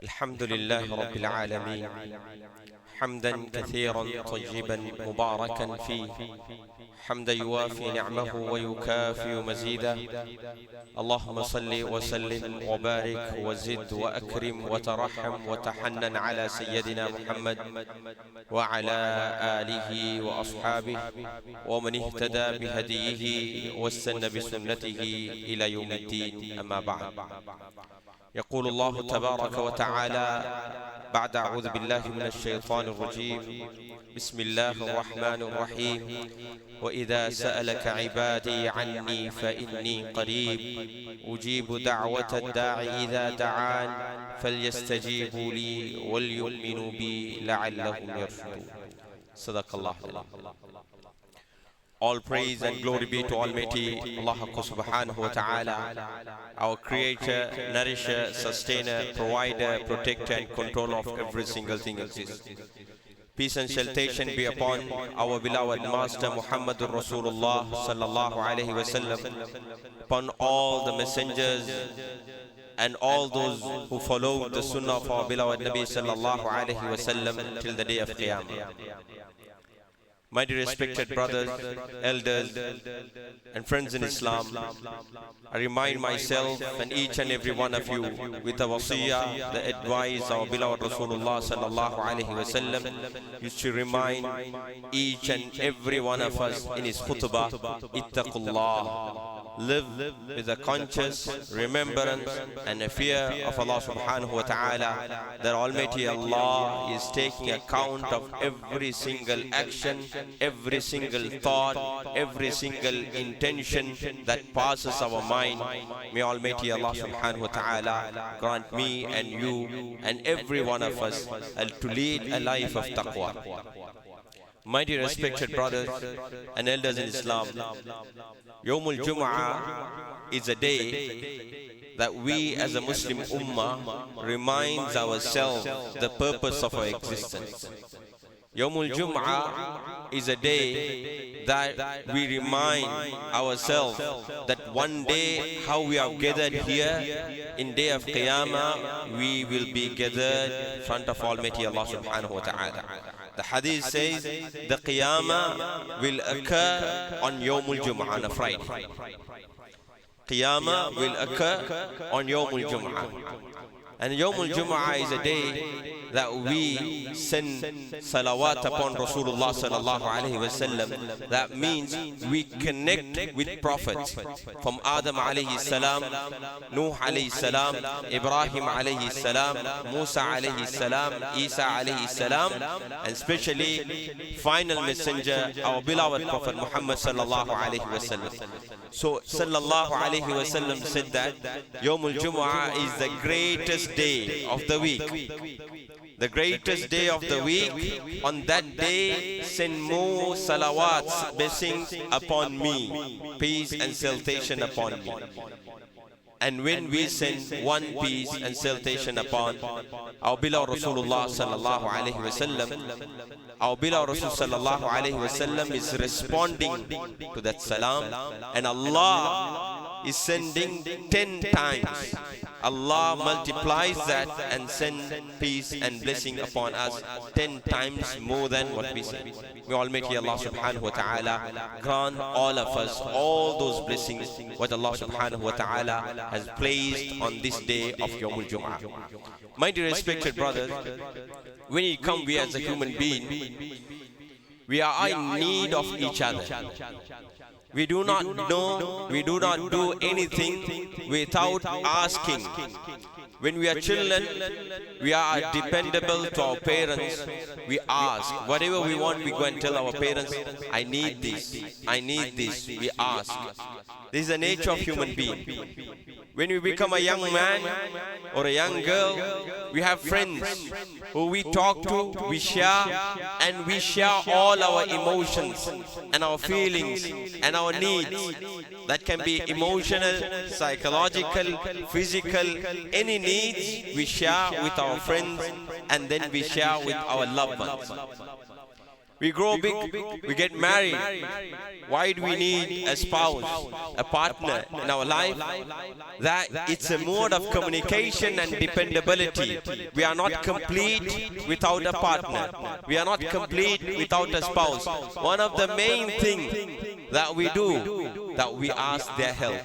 الحمد لله رب العالمين حمدا كثيرا طيبا مباركا فيه، حمدا يوافي نعمه ويكافئ مزيدا. اللهم صل وسلم وبارك وزد وأكرم وترحم وتحنن على سيدنا محمد وعلى آله وأصحابه ومن اهتدى بهديه واستنى بسنته إلى يوم الدين. أما بعد، يقول الله تبارك وتعالى بعد أعوذ بالله من الشيطان الرجيم: بسم الله الرحمن الرحيم. وإذا سألك عبادي عني فإني قريب أجيب دعوة الداع إذا دعان فليستجيبوا لي وليؤمنوا بي لعلهم يرشدون. صدق الله العظيم. All praise and glory be to Almighty Allah subhanahu wa ta'ala, our creator, nourisher, sustainer, provider, protector and controller of every single thing exists. Peace and salutation be upon our beloved Master Muhammadur Rasulullah sallallahu alayhi wa sallam, upon all the messengers and all those who follow the sunnah of our beloved Nabi sallallahu alayhi wa sallam till the day of Qiyamah. My dear respected brothers, elders and friends in Islam, I remind myself and each and every one of you with the wasiyah, the advice our beloved Rasulullah sallallahu alaihi wasallam used to remind each and every one of us in his khutbah: ittaqullah. Live with a conscious remembrance and a fear of Allah subhanahu wa ta'ala, that Almighty Allah is taking account of every single action, every single thought, every single intention that passes our mind. May Almighty Allah subhanahu wa ta'ala grant me and you and every one of us to lead a life of taqwa. My dear respected brothers and elders in Islam, Yawmul Jum'ah is a day that we as a Muslim Ummah reminds ourselves the purpose of our existence. Yawmul Jum'ah is a day that we remind ourselves that one day how we are gathered here in day of Qiyamah, we will be gathered in front of Almighty Allah subhanahu wa ta'ala. The hadith says the Qiyamah will occur on Yawmul Jum'ah, on a Friday. Qiyamah will occur on Yawmul Jum'ah. And Yawmul Jum'ah is a day that we send salawat upon Rasulullah sallallahu alaihi wasallam. That means we connect with prophets from Adam alayhi salam, Nuh alayhi salam, Ibrahim alayhi salam, Musa alayhi salam, Isa alayhi salam, and especially final messenger, our beloved Prophet Muhammad sallallahu alaihi wasallam. So sallallahu alaihi wasallam said that Yawmul Jum'ah is the greatest day of the week. The greatest day of the week. On that day, send more salawats, blessings upon me, peace and salutation upon me. And when we send one peace and salutation upon our beloved Rasulullah sallallahu alaihi wasallam, our beloved Rasul sallallahu alaihi wasallam is responding to that salam, and Allah is sending 10 times. Allah multiplies that and send peace and blessing upon us 10 times more than what we say. May Almighty Allah subhanahu wa ta'ala grant all of us all those blessings what Allah subhanahu wa ta'ala has placed on this day of Yawmul Jum'ah. My dear respected brothers, when you come, we as a human being, we are in need of each other. We do not know, we do not do anything without asking. When we are children, we are dependable to our parents. We ask. Whatever we want, we go and tell our parents, I need this, I need this. We ask. This is the nature of human being. When we become a young man or a young girl, we have friends who we talk to, we share, and we share all our emotions and our feelings and our needs. That can be emotional, psychological, physical, any needs we share with our friends, and then we share with our loved ones. We grow big, we get married. Why do we need a spouse, a partner in our life? That it's a mode of communication and dependability. We are not complete without a partner. We are not complete without a spouse. One of the main things that we do, that we ask their help.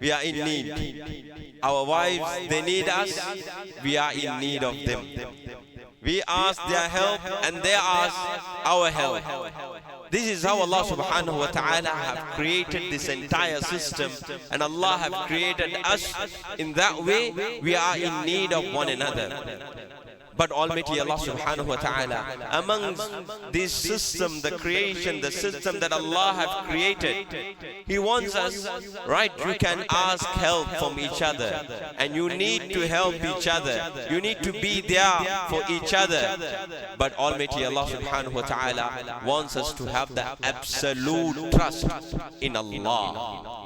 We are in need. Our wives, they need us. We are in need of them. We ask their help and they ask our help. This is how Allah subhanahu wa ta'ala have created this entire system, and Allah have created us in that way. We are in need of one another. But Almighty Allah subhanahu wa ta'ala, amongst this system, the creation, the system that Allah have created, He wants us, right? You can ask help from each other, and you need to help each other. You need to be there for each other. But Almighty Allah subhanahu wa ta'ala wants us to have the absolute trust in Allah.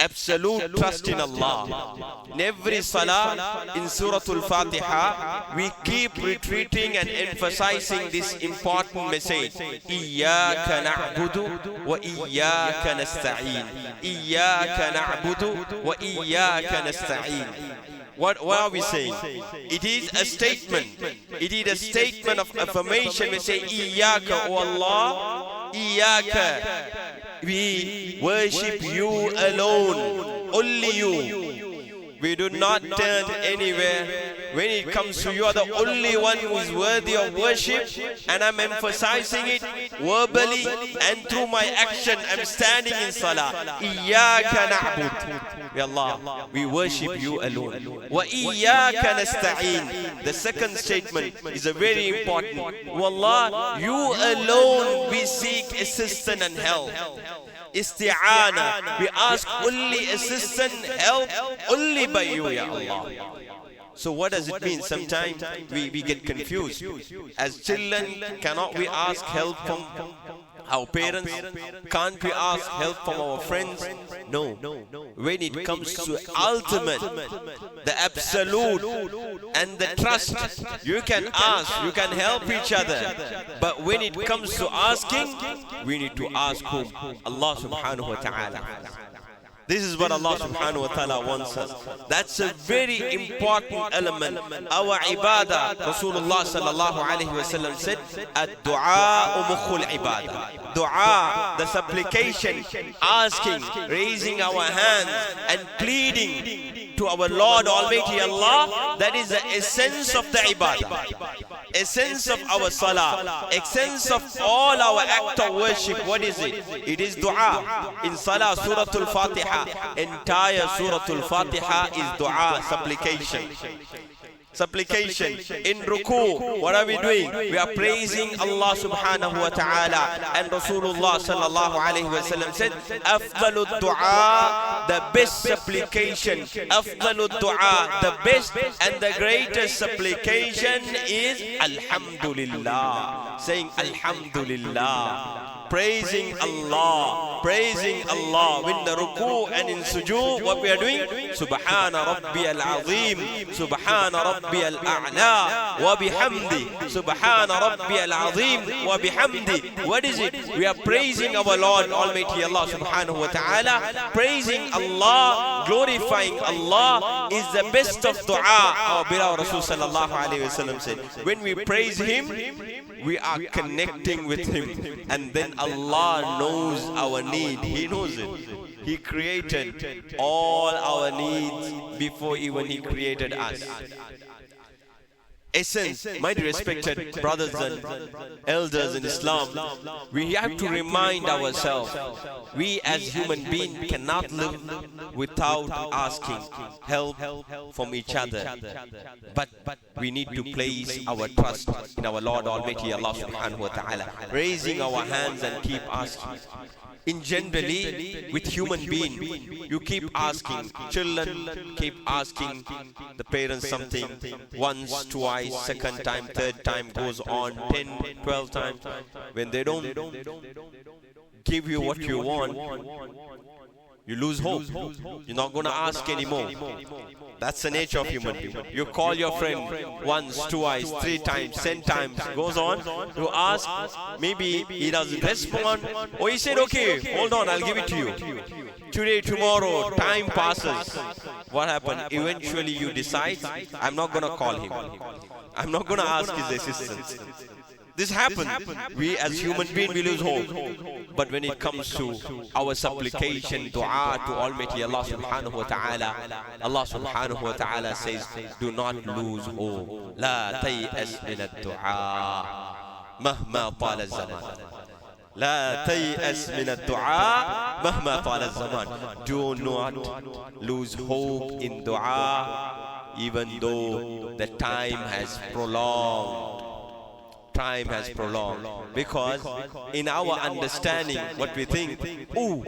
Absolute trust in Allah. In every salah in Surah Al-Fatiha, we keep retreating and emphasizing this important message. Iyaka na'budu wa iyaka nasta'een. Iyaka na'budu wa iyaka nasta'een. What are we saying? It is a statement. It is a statement of affirmation. We say, Iyaka, O Allah, Iyaka. We worship you alone, only you. We do not turn anywhere. When it comes to you, are the only one who is worthy of worship, and I'm emphasizing it verbally and through my action. I'm standing in salah. Iyaka na'bud. Ya Allah, we worship you alone. Wa iyaka nasta'een. The second statement is a very important. Wallah, you alone we seek assistance and help. Isti'ana. We ask only assistance, help only by you, Ya Allah. So what does it mean? Sometimes we get confused. As children, cannot we ask help from our parents? Can't we ask help from our friends? No. When it comes to ultimate, the absolute and the trust, you can ask, you can help each other. But when it comes to asking, we need to ask whom? Allah subhanahu wa ta'ala. This is what Allah subhanahu wa ta'ala wants us. That's a very important element. Our ibadah, Rasulullah sallallahu alayhi wa sallam said, ad-du'a mukhul ibadah. Dua, the supplication, asking, raising our hands and pleading to our Lord Almighty Allah, that is the essence of the ibadah. Essence of our salah, essence of all our act of worship. What is it? It is dua. In salah, Surah Al-Fatiha, entire Surah Al-Fatiha is dua, supplication. Supplication. In ruku, what are we doing? We are praising Allah subhanahu wa ta'ala. And Rasulullah sallallahu alayhi wa sallam said, Afdalu dua, the best supplication. Afdalu dua, the best and the greatest supplication is Alhamdulillah. Saying Alhamdulillah. Praising Allah, praising Allah. In the ruku and in sujood, what we are doing? Subhana Rabbi al-Azim, Subhana Rabbi al-A'la, wa bihamdi, Subhana Rabbi al-Azim, wa bihamdi. What is it? We are praising our Lord Almighty Allah subhanahu wa ta'ala. Praising Allah, glorifying Allah is the best of dua. Our beloved Rasul sallallahu alayhi wa sallam said, when we praise Him, we are connecting with Him, and then Allah knows our need. He knows it. He created all our needs before even He created us. Essence, my respected brothers and elders in Islam, we have to remind ourselves, we as human beings cannot live without asking help from each other. But we need to place our trust in our Lord Almighty Allah subhanahu wa ta'ala, raising our hands and keep asking. In generally, with human being, you keep asking, children keep asking the parents something, once, twice, second time, third time, goes on 10, 12 times. When they don't give you what you want, You lose hope. You're not going to ask anymore. That's the nature of human being. You call your friend once, twice, 3 times, 10 times, goes on. You ask, maybe he doesn't respond. Or he said, okay, hold on, I'll give it to you. Today, tomorrow, time passes. What happened? Eventually you decide, I'm not going to call him. I'm not going to ask his assistance. This happens. We as human beings, we lose hope. But when it comes to our supplication, dua to Almighty Allah subhanahu wa ta'ala, Allah subhanahu wa ta'ala says, do not lose hope. La tay'as min ad-du'a mahma tala az-zaman. La tay'as min ad-du'a mahma tala az-zaman. Do not lose hope in dua, even though the time has prolonged. Time has prolonged, because in our understanding, what we think, oh,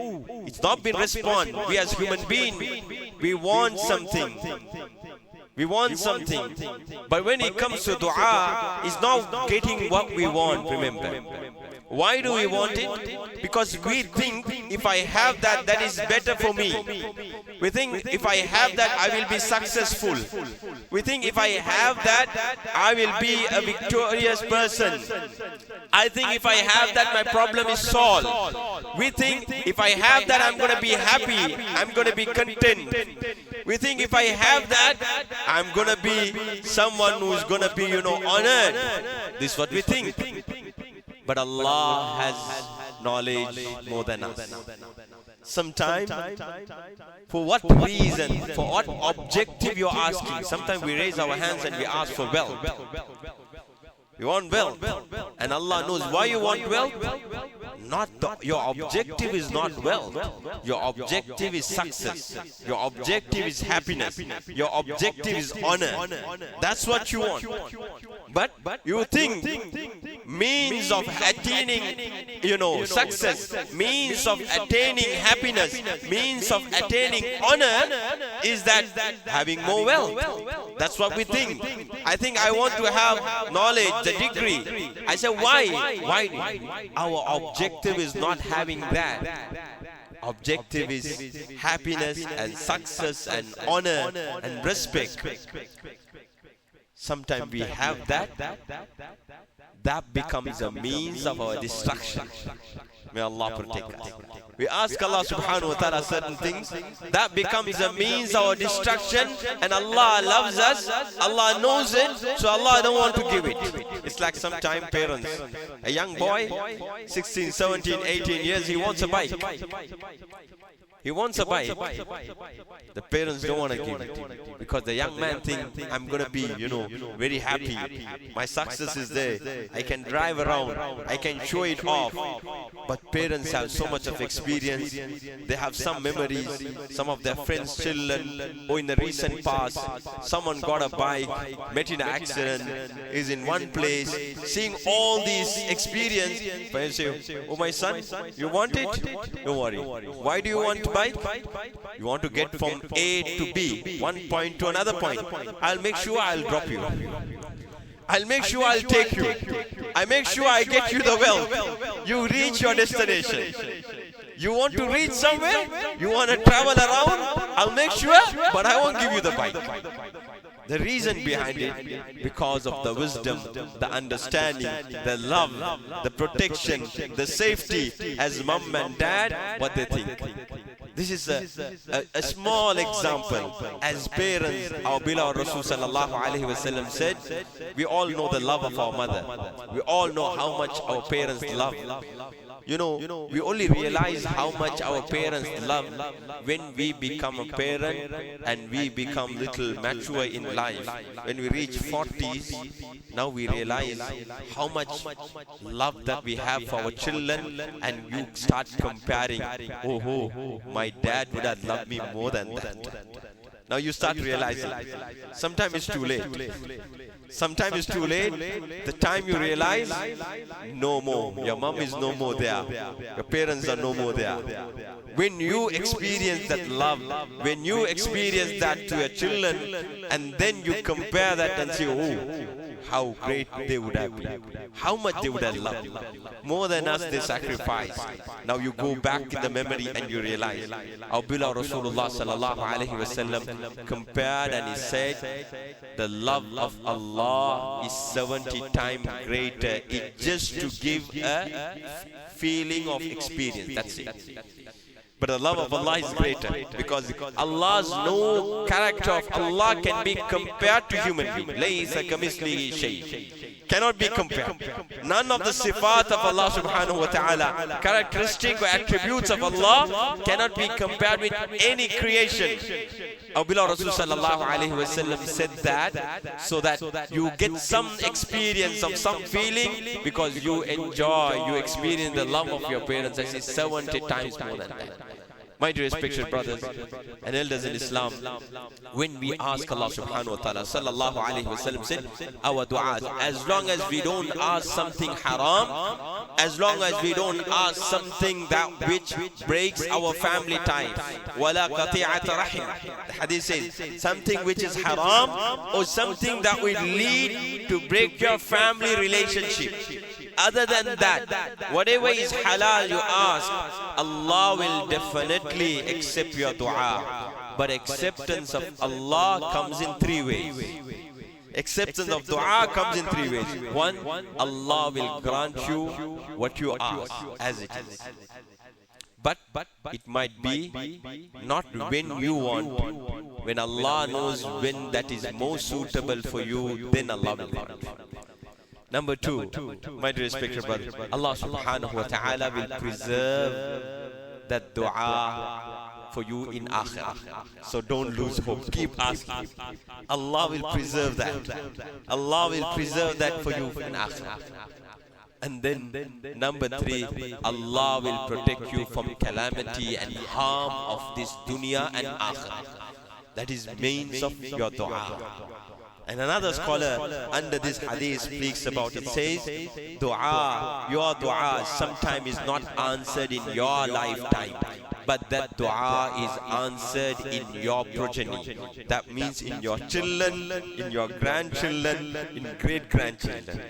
it's not been responded. We as human beings, we want something. We want something. But when it comes to dua, it's not getting what we want, remember. Why do we want it? Because we think, if I have that, that is better for me. We think, if I have that, I will be successful. We think, if I have that, I will be a victorious person. I think, if I have that, my problem is solved. We think, if I have that, I'm going to be happy. I'm going to be content. We think, if I have that, I'm going to be someone who's going to be, honored. This is what we think. But Allah has knowledge more than us. Sometimes, for what reason, for what objective you're asking, sometimes we raise our hands and we ask for wealth. You want wealth. And Allah knows why you want wealth. Your objective is not wealth. Your objective is success. Your objective is happiness. Your objective is honor. That's what you want. But you think means of attaining, success, means of attaining happiness, means of attaining honor is that having more wealth. That's what we think. I think I want to have knowledge, the degree. I say, why? Why? Our objective is not having that. Objective is happiness and success and honor and respect. Sometimes we have that. That becomes a means of our destruction. May Allah protect us. We ask Allah subhanahu wa ta'ala certain things. That becomes a means of our destruction. And Allah loves us. Allah knows it. So Allah don't want to give it. It's like sometimes parents. A young boy, 16, 17, 18 years, he wants a bike. He wants a bike. The parents don't want to give it. Because the young man thinks, I'm going to be, very happy. My success is there. I can drive around. I can show it off. But parents have so much of experience. They have some memories. Some of their friends, children, or in the recent past, someone got a bike, met in an accident, is in one place, seeing all these experience. Parents say, oh my son, you want it? Don't worry. Why do you want bike? You want to get from A to B, one point to another point. I'll make sure I'll drop you. I'll make sure I'll take you. I make sure I get you the wealth. You reach your destination. You want to reach somewhere? You want to travel around? I'll make sure, but I won't give you the bike. The reason behind it, because of the wisdom, the understanding, the love, the protection, the safety, as mom and dad, what they think. This is a small example. As parents, our beloved Rasul sallallahu alaihi wasallam said, we all know the love of our mother. We all know how much our parents love. We only realize how much our parents love when we become a parent and we become little mature in life. When we reach 40s, now we realize how much love that we have for our children, and you start comparing, oh, my dad would have loved me more than that. Now you start realizing, sometimes it's too late. Sometimes it's too late. The time you realize, no more. Your mom is no more there. Your parents are no more there. When you experience that love, when you experience that to your children, and then you compare that and say, oh, how great they would have been, how much they would have loved. More than us, they sacrificed. Now you go back in the memory and you realize our beloved Rasulullah sallallahu alaihi wasallam compared and he said, the love of Allah is 70 times greater. It's just to give a feeling of experience. That's it. But the love of Allah is greater, because Allah's no character of Allah can be compared to human being. Laysa kamithlihi shay. Cannot be compared. None of the sifat of Allah subhanahu wa ta'ala, characteristic or attributes of Allah, cannot be compared with any creation. Our beloved Rasul sallallahu alayhi wa sallam said that so that you get some experience of some feeling, because you enjoy, you experience the love of your parents. That is 70 times more than that. My dear respected brothers and elders in Islam, when we ask Allah subhanahu wa ta'ala, sallallahu alayhi wa sallam said, our du'as, as long as we don't ask something haram, as long as we don't ask something that which breaks our family ties, wala qati'at rahim. The hadith says, something which is haram or something that will lead to break your family relationship. Other than that, whatever is halal you ask, Allah will definitely accept your dua. But acceptance of Allah comes in three ways. Acceptance of dua comes in three ways. One, Allah will grant you what you ask as it is. But it might be not when you want to. When Allah knows when that is most suitable for you, then Allah will grant you. Number two, my dear respected brothers, Allah subhanahu wa ta'ala will preserve that dua for you in akhirah. So don't lose hope. Keep asking. Allah will preserve that. Allah will preserve that for you in akhirah. And then number three, Allah will protect you from calamity and harm of this dunya and akhirah. That is means of your dua. And another scholar under this hadith speaks about it, says, dua, your dua sometimes is not answered in your lifetime, but that dua is answered in your progeny. That means in your children, in your grandchildren, in great-grandchildren.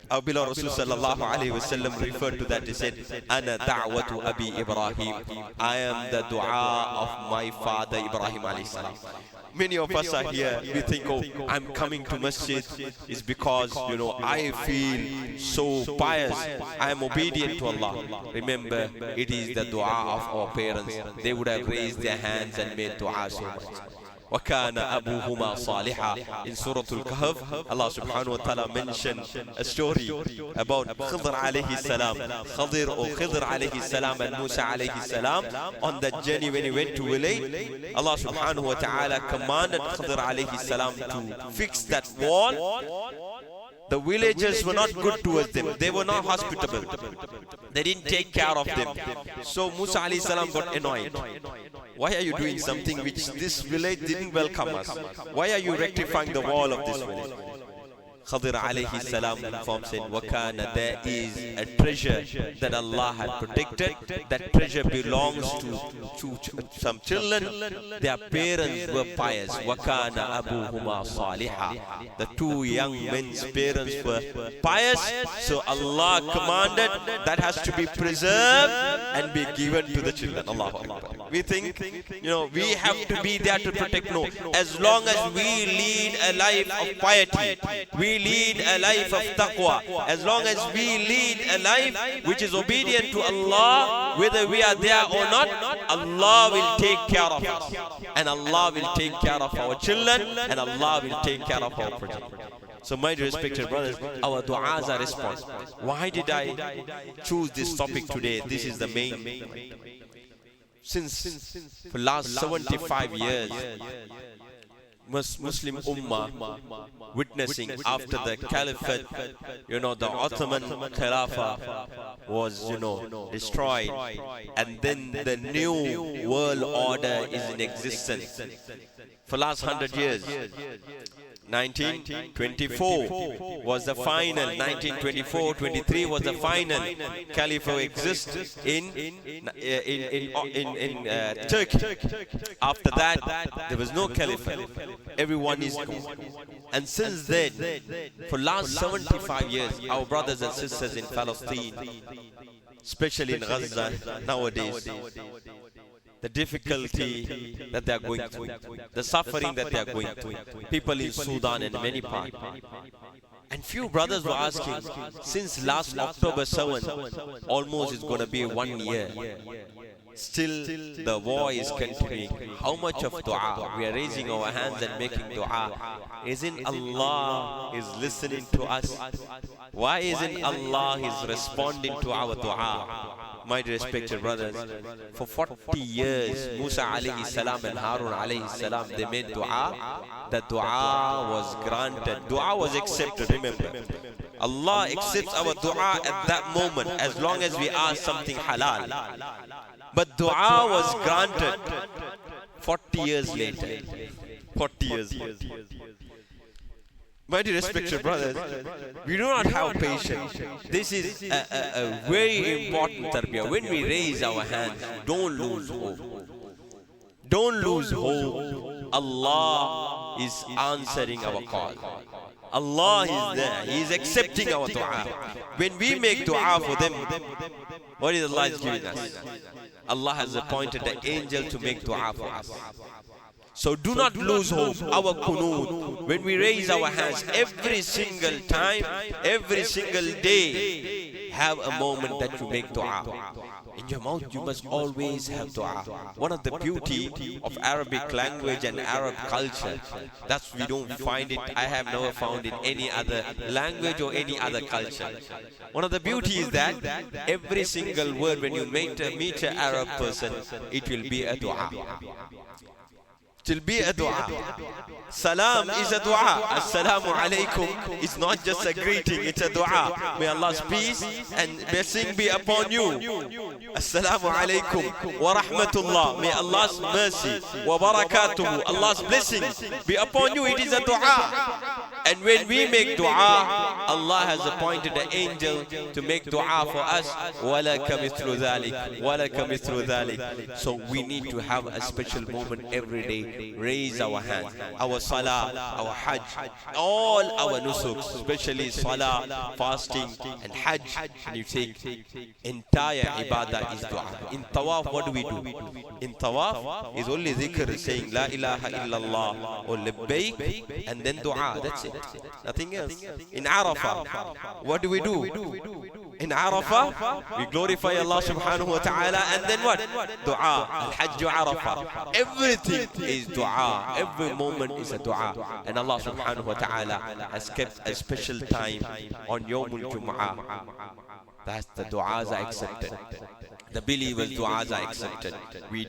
Our beloved Rasul sallallahu alayhi wa sallam referred to that. He said, Ana da'watu Abi Ibrahim. I am the dua of my father Ibrahim alayhi salam. Many of us are here, we think, oh, I'm coming to masjid is because, I feel so pious, I am obedient to Allah. Remember, it is the dua of our parents. They would have raised their hands and made dua so much. وَكَانَ أَبُوهُمَا صَالِحًا. In Surah Al-Kahf, Allah subhanahu wa ta'ala mentioned a story about Khidr alayhi salam. Khidr alayhi salam and Musa alayhi salam. On that journey when he went to village, Allah subhanahu wa ta'ala commanded Khidr alayhi salam to fix that wall. The villagers were not good towards them. They were not hospitable. They didn't take care of them. So Musa alayhi salam got annoyed. Why are you doing something which this village didn't welcome us? Why are you rectifying the wall of this village? Khidr alayhi salam informed, said, Wakana, there is a treasure that Allah had protected. That treasure belongs to some children. Their parents were pious. Wakana abuhuma saliha. The two young men's parents were pious. So Allah commanded that has to be preserved and be given to the children. Allahu Akbar. We think, we have to be there to protect. No. As long as we lead a life of piety, we lead a life of taqwa, as long as we lead a life which is obedient to Allah, whether we are there or not, Allah will take care of us, and Allah will take care of our children, and Allah will take care of our progeny. So my dear respected brothers, our du'as are response. Why did I choose this topic today? This is the main. Since for last 75 years, Muslim Ummah witnessing after the Caliphate, the Ottoman Khilafah was, destroyed, and then the new world order is in existence. For last 100 years, 1924 was the final. 1924-23 was the final. Caliphate exists in Turkey. After that, there was no caliphate. Everyone is gone. And since then, for last 75 years, our brothers and sisters in Palestine, especially in Gaza nowadays, the difficulty that they are going through, the suffering that they are going through, people in Sudan and many parts. And few brothers were asking, since last October 7, almost it's going to be 1 year. Still the war is continuing. How much of dua? We are raising our hands and making dua. Isn't Allah is listening to us? Why isn't Allah is responding to our dua? My respected brothers, for 40 years, Musa alayhi salam and Harun alayhi salam, they made dua. The dua was granted. Dua was accepted, remember. Allah accepts our dua at that moment, as long as we ask something halal. But dua was granted 40 years later. 40 years later. My dear respected brothers, we do not have patience. This is a very important tarbiyah. When we raise our hands, don't lose hope. Don't lose hope. Allah is answering our call. Allah is there. He is accepting our dua. When we make dua for them, what is Allah is giving us? Allah has appointed an angel to make dua for us. So do not lose hope. Our kunoot, when we raise our hands every single time, every single day, have a moment that you make dua. In your mouth you must always have dua. One of the beauty of Arabic language and Arab culture, that's we don't find it, I have never found in any other language or any other culture. One of the beauty is that every single word when you meet an Arab person, it will be a dua. It will be a dua. Salam is a dua. Assalamu alaikum is not just a greeting, it's a dua. May Allah's peace and blessing be upon you. Assalamu alaikum wa rahmatullah. May Allah's mercy wa barakatuhu, Allah's blessings be upon you. It is a dua. And when we make dua, Allah has appointed an angel to make dua for us. وَلَكَ مِثْلُ ذَلِكَ وَلَكَ مِثْلُ ذَلِكَ. So we need to have a special moment every day. Raise our hands. Our salah, our hajj, all our nusuk, especially salah, fasting and hajj. And you take entire ibadah is dua. In tawaf, what do we do? In tawaf is only dhikr, saying La ilaha illallah or labbaik, and then dua. That's it. Nothing else. In Arafah, what do we do? In Arafah, we glorify Allah subhanahu wa ta'ala, and then what? Dua. Al-Hajj Arafah. Everything is dua. Every moment is a dua. And Allah subhanahu wa ta'ala has kept a special time on Yawmul Jum'ah. That's the du'as are accepted. The believers' du'as are accepted. We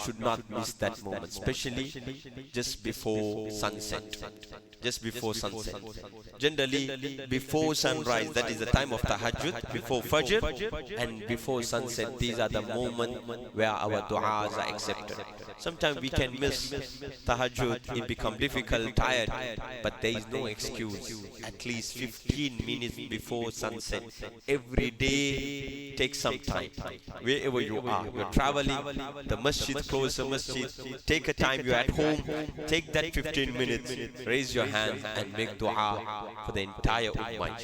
should not miss that moment, especially just before sunset. Just before sunset. Generally, before sunrise, that is the time of tahajjud, before fajr, and before sunset, these are the moments where our du'as are accepted. Sometimes we can miss tahajjud, it becomes difficult, tired, but there is no excuse. At least 15 minutes before sunset, every day, take some time. Wherever you are, you're traveling, the masjid, close the masjid, take a time, you're at home, take that 15 minutes, raise your hand and make dua for the entire ummah.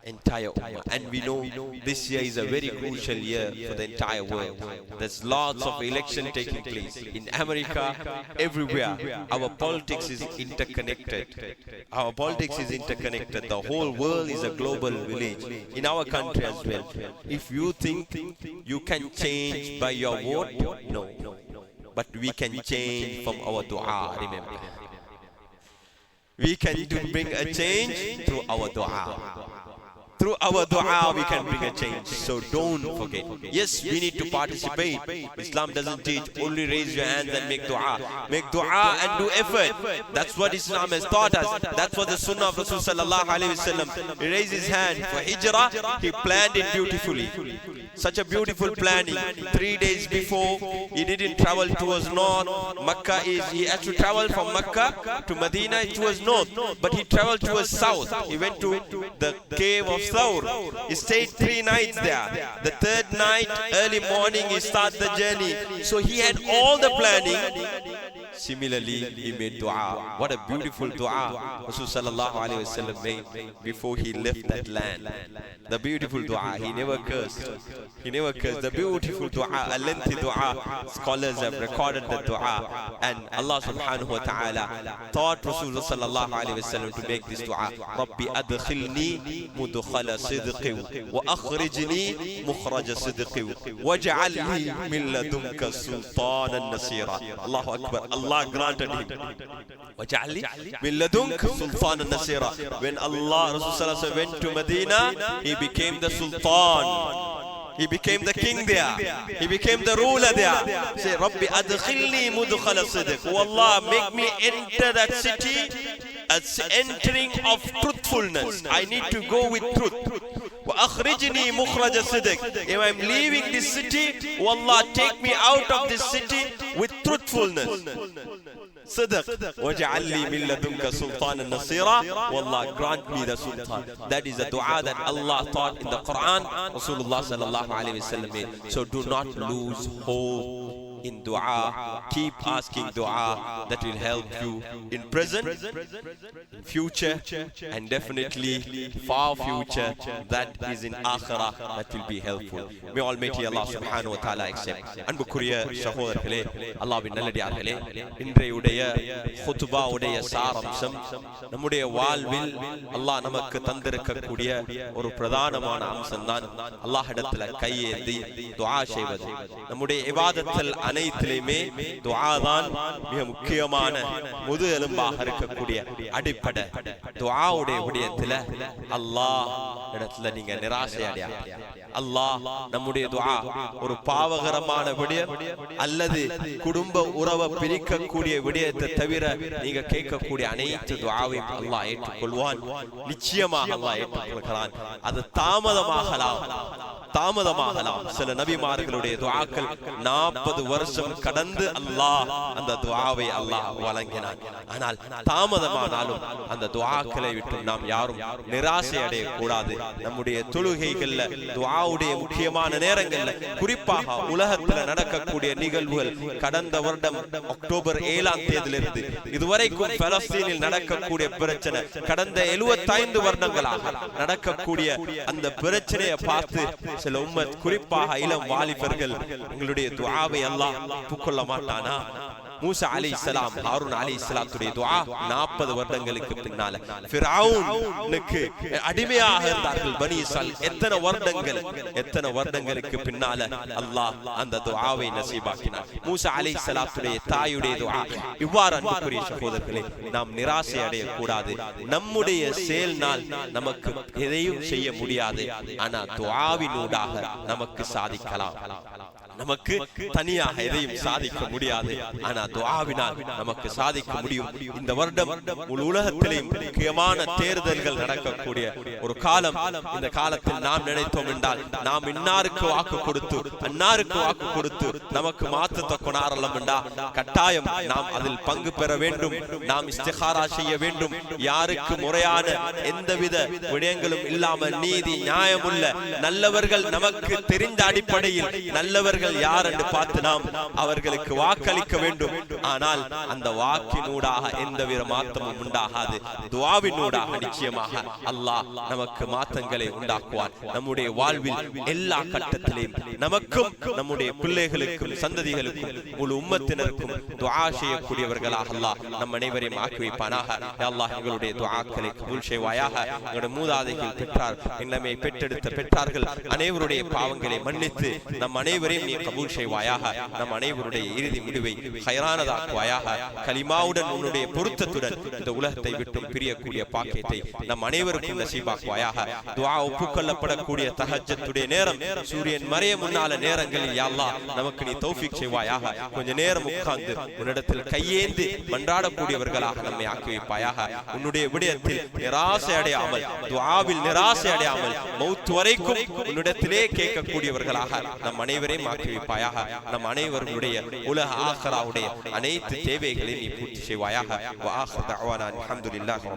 Entire ummah. And we know this year is a very crucial year for the entire world. There's lots of election taking place in America, everywhere. Our politics is interconnected. Our politics is interconnected. The whole world is a global village. In our country as well. If you think you can change by your vote, no. But we can change from our dua, remember. We can bring a change through our dua. Through our dua, we can bring a change. So don't forget. Yes, we need to participate. Islam doesn't teach only raise your hands and make dua. Make dua and do effort. That's what Islam has taught us. That's what the sunnah of Rasul sallallahu alaihi wasallam. He raised his hand for hijrah. He planned it beautifully. Such a beautiful planning. 3 days before, he didn't travel towards north. He had to travel from Makkah to Medina. It was north. But he traveled towards south. He went to the cave of Thawr. He stayed 3 nights there. The 3rd night, early morning, he started the journey. So he had all the planning. Similarly, he made dua. What a beautiful dua Rasul sallallahu alaihi wasallam made before he left that land. The beautiful dua. He never cursed. He never cursed. The beautiful dua, a lengthy dua. Scholars have recorded the dua, and Allah subhanahu wa ta'ala taught Rasulullah sallallahu alaihi wasallam to make this dua. Rabbi adkhilni mudkhala sidqi wa akhrijni mukhraja sidqi waj'al li min ladunka sultanan nasira. Allahu akbar. Allah granted him waj'al li min ladunka sultanan nasira. When Allah Rasulullah went to Medina, he became the sultan. He became the king there. He became the ruler there. Say, Rabbi adkhilni mudkhala sidq. Oh Allah, make me enter that city as entering of truthfulness. I need to go with truth. Wa akhrijni mukhraja sidq. If I'm leaving this city, oh Allah, take me out of this city with truthfulness. Sidq. Waj'al li min ladunka sultanan nasira. Wallah, grant me the sultan. That is a dua that Allah taught in the Quran. Rasulullah sallallahu alaihi wasallam made. So do not lose hope in dua. Keep asking dua. That will help you in present, in future, and definitely far future. That is in akhirah. That will be helpful. May Almighty Allah subhanahu wa ta'ala accept. அன்புக்குரிய சகோதரர்களே, அல்லாஹ்வின் நல்லடியார்களே, இன்றைய khutbah உடைய சாராம்சம் நம்முடைய வாழ்வில் அல்லாஹ் நமக்கு தந்திருக்கக்கூடிய ஒரு பிரதானமான அம்சம்தான் அல்லாஹ்விடத்தில் கையேந்தி துஆ செய்வது. நம்முடைய இபாதத்தில் அனைத்திலுமே துஆ தான் மிக முக்கியமான முது எலும்பாக இருக்கக்கூடிய அடிப்படை. துஆவுடைய விடயத்தில் அல்லாஹ் இடத்துல நீங்க நிராசை அடையாதீங்க. அல்லாஹ் நம்முடைய துஆ ஒரு பாவகரமான விடயம் அல்லது குடும்ப உறவை பிரிக்கக்கூடிய விடயத்தை தவிர நீங்க கேட்கக்கூடிய அனைத்து துஆவையும் அல்லாஹ் ஏற்றுக்கொள்வான். நிச்சயமாக அல்லாஹ் ஏற்றுக்கொள்கிறான். அது தாமதமாகலாம். சில நபிமார்களுடைய துஆக்கள் 40 வருஷம் கடந்து அல்லாஹ் அந்த துஆவை அல்லாஹ் வழங்கினான். ஆனால் தாமதமானாலும் அந்த துஆக்களை விட்டு நாம் யாரும் நிராசை அடைய கூடாது. நம்முடைய தொழுகைகள்ல துஆவுடைய முக்கியமான நேரங்கள்ல, குறிப்பாக உலகத்துல நடக்கக்கூடிய நிகழ்வுகள், கடந்த வருடம் அக்டோபர் 7ஆம் தேதியிலிருந்து இதுவரைக்கும் பலஸ்தீனில் நடக்கக்கூடிய பிரச்சனை, கடந்த 75 வருடங்களாக நடக்கக்கூடிய அந்த பிரச்சனையை பார்த்து சில உம்மத், குறிப்பாக இளம் வாலிபர்கள், உங்களுடைய துஆவை அல்லாஹ் ஒப்புக்கொள்ள மாட்டானா? மூசா அலைஹிஸ்ஸலாம், ஹாரூன் அலைஹிஸ்ஸலாத்துடைய துஆ 40 வருடங்களுக்கு பின்னால ஃபிரௌனுக்கு அடிமையாக இருந்தார்கள் பனி இஸ்ராயீல். எத்தனை வருடங்களுக்கு பின்னால அல்லாஹ் அந்த துஆவை நசீபாக்கினார். மூசா அலைஹிஸ்ஸலாத்துடைய தாயுடைய துஆ. இவ்வாறு அன்புக்குரிய சகோதரர்களே, நாம் நிராசை அடைய கூடாது. நம்முடைய செயல்னால் நமக்கு எதையும் செய்ய முடியாது. ஆனா துஆவினூடாக நமக்கு சாதிக்கலாம். நமக்கு தனியாக எதையும் சாதிக்க முடியாது. ஆனா துஆவினால் நமக்கு சாதிக்க முடியும். இந்த வருடம் முழு உலகத்திலேயும் முக்கியமான தேர்தல்கள் நடக்கக்கூடிய ஒரு காலம். இந்த காலத்தில் நாம் நினைத்தோம் என்றால், நாம் இன்னாருக்கு வாக்கு கொடுத்து அன்னாருக்கு வாக்கு கொடுத்து நமக்கு மாற்றத்தை கொண்டாடலாம் என்றா கட்டாயம் நாம் அதில் பங்கு பெற வேண்டும். நாம் இஸ்திகாரா செய்ய வேண்டும். யாருக்கு முறையான எந்தவித விடயங்களும் இல்லாமல் நீதி நியாயமுள்ள நல்லவர்கள் நமக்கு தெரிந்த அடிப்படையில் நல்லவர்கள் யார் என்று பார்த்து நாம் அவர்களுக்கு வாக்களிக்க வேண்டும். ஆனால் அந்த வாக்கினூடாக எந்தவித மாற்றமும் உண்டாகாது. துஆவினூடாக நிச்சயமாக அல்லாஹ் நமக்கு மாற்றங்களை உண்டாக்குவான். நம்முடைய வாழ்வில் எல்லா கட்டத்திலும் நமக்கும் நம்முடைய பிள்ளைகளுக்கும் சந்ததிகளுக்கும் முழு உம்மத்தினருக்கும் துஆ செய்யக்கூடியவர்களாக அல்லாஹ் நம் அனைவரையும் ஆக்கி வைப்பானாக. யா அல்லாஹ், எங்களுடைய துஆக்களை கபூல் செய்வாயாக. எங்களுடைய மூதாதைகள் பெற்றார், நம்மை பெற்றெடுத்த பெற்றார்கள் அனைவருடைய பாவங்களை மன்னித்து நம் அனைவரையும் கபூல் செய்வாயாக. நம் அனைவருடைய இறுதி முடிவை ஹைரானதாக்குவாயாக. கலிமாவுடன் உன்னுடைய பொருத்தத்துடன் இந்த உலகத்தை விட்டும் பிரியக்கூடிய பாக்கியத்தை நம் அனைவருக்கும் நசீபாக்குவாயாக. துஆ ஒப்புக்கொள்ளப்படக்கூடிய தஹஜ்ஜுடைய நேரம், சூரியன் மறைய முன்னால நேரங்களில் யா அல்லாஹ் நமக்கு நீ தௌஃபீக் செய்வாயாக. கொஞ்ச நேரம் உட்கார்ந்து உன்னிடத்தில் கையேந்தி மன்றாடக்கூடியவர்களாக நம்மை ஆக்கி வைப்பாயாக. உன்னுடைய விடயத்தில் நிராசை அடையாமல், துஆவில் நிராசை அடையாமல் மௌத் வரைக்கும் உன்னிடத்திலே கேட்கக்கூடியவர்களாக நம் அனைவரையும் ஆக்கி வைப்பாயாக. நம் அனைவருடைய உலக ஆখিরাவுடைய அனைத்து தேவைகளையும் நீ பூர்த்தி செய்வாயாக. வ ஆகிரு தஅவானா அல்ஹம்துலில்லாஹி.